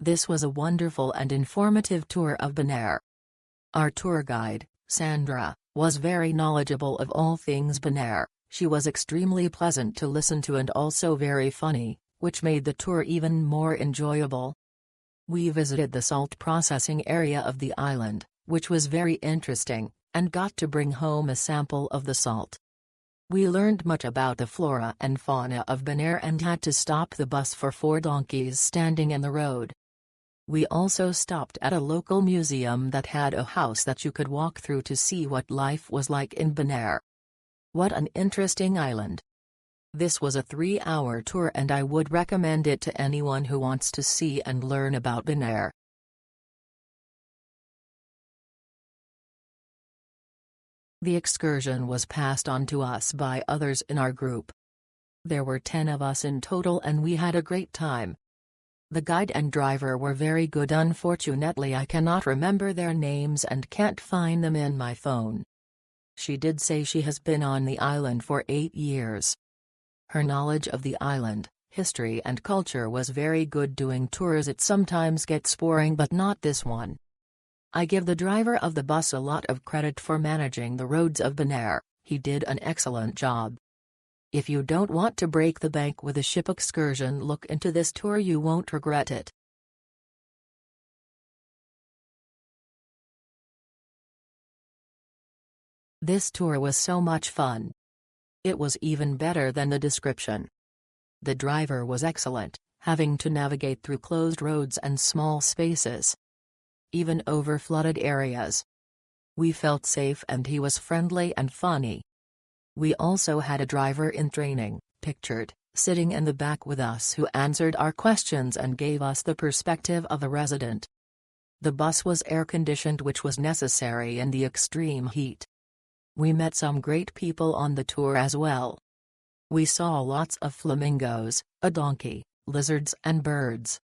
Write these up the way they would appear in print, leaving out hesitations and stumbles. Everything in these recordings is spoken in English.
This was a wonderful and informative tour of Bonaire. Our tour guide, Sandra, was very knowledgeable of all things Bonaire. She was extremely pleasant to listen to and also very funny, which made the tour even more enjoyable. We visited the salt processing area of the island, which was very interesting, and got to bring home a sample of the salt. We learned much about the flora and fauna of Bonaire and had to stop the bus for 4 donkeys standing in the road. We also stopped at a local museum that had a house that you could walk through to see what life was like in Bonaire. What an interesting island! This was a 3-hour tour and I would recommend it to anyone who wants to see and learn about Bonaire. The excursion was passed on to us by others in our group. There were 10 of us in total and we had a great time. The guide and driver were very good. Unfortunately, I cannot remember their names and can't find them in my phone. She did say she has been on the island for 8 years. Her knowledge of the island, history and culture was very good. Doing tours it sometimes gets boring, but not this one. I give the driver of the bus a lot of credit for managing the roads of Bonaire. He did an excellent job. If you don't want to break the bank with a ship excursion, look into this tour, you won't regret it. This tour was so much fun. It was even better than the description. The driver was excellent, having to navigate through closed roads and small spaces, even over flooded areas. We felt safe and he was friendly and funny. We also had a driver in training, pictured, sitting in the back with us, who answered our questions and gave us the perspective of a resident. The bus was air-conditioned, which was necessary in the extreme heat. We met some great people on the tour as well. We saw lots of flamingos, a donkey, lizards and birds.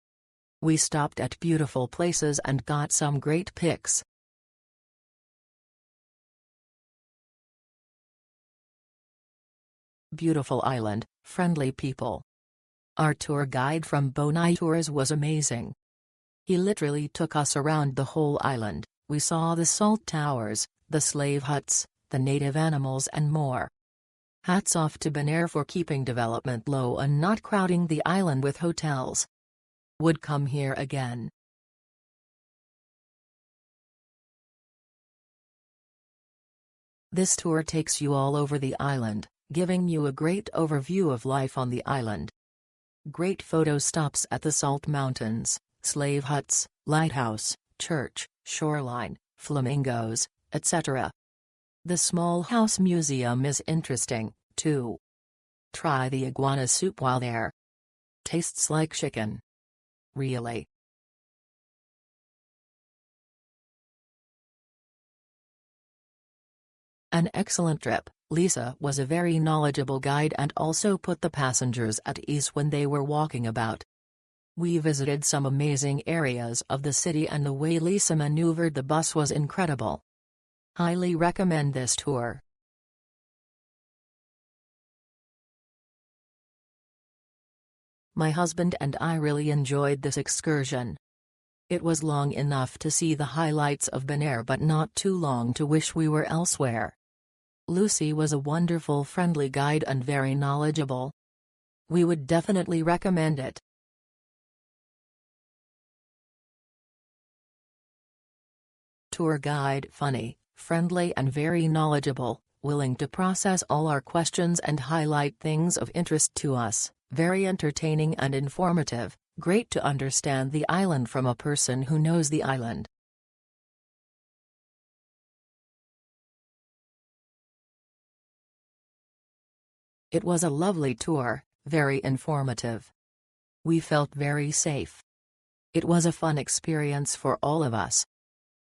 We stopped at beautiful places and got some great pics. Beautiful island, friendly people. Our tour guide from Bonaire Tours was amazing. He literally took us around the whole island. We saw the salt towers, the slave huts, the native animals and more. Hats off to Bonaire for keeping development low and not crowding the island with hotels. Would come here again. This tour takes you all over the island, giving you a great overview of life on the island. Great photo stops at the salt mountains, slave huts, lighthouse, church, shoreline, flamingos, etc. The small house museum is interesting, too. Try the iguana soup while there. Tastes like chicken. Really. An excellent trip. Lisa was a very knowledgeable guide and also put the passengers at ease when they were walking about. We visited some amazing areas of the city and the way Lisa maneuvered the bus was incredible. Highly recommend this tour. My husband and I really enjoyed this excursion. It was long enough to see the highlights of Bonaire but not too long to wish we were elsewhere. Lucy was a wonderful, friendly guide and very knowledgeable. We would definitely recommend it. Tour guide funny, friendly and very knowledgeable, willing to process all our questions and highlight things of interest to us, very entertaining and informative, great to understand the island from a person who knows the island. It was a lovely tour, very informative. We felt very safe. It was a fun experience for all of us.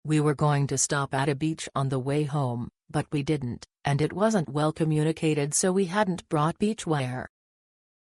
We were going to stop at a beach on the way home, but we didn't, and it wasn't well communicated, so we hadn't brought beach wear.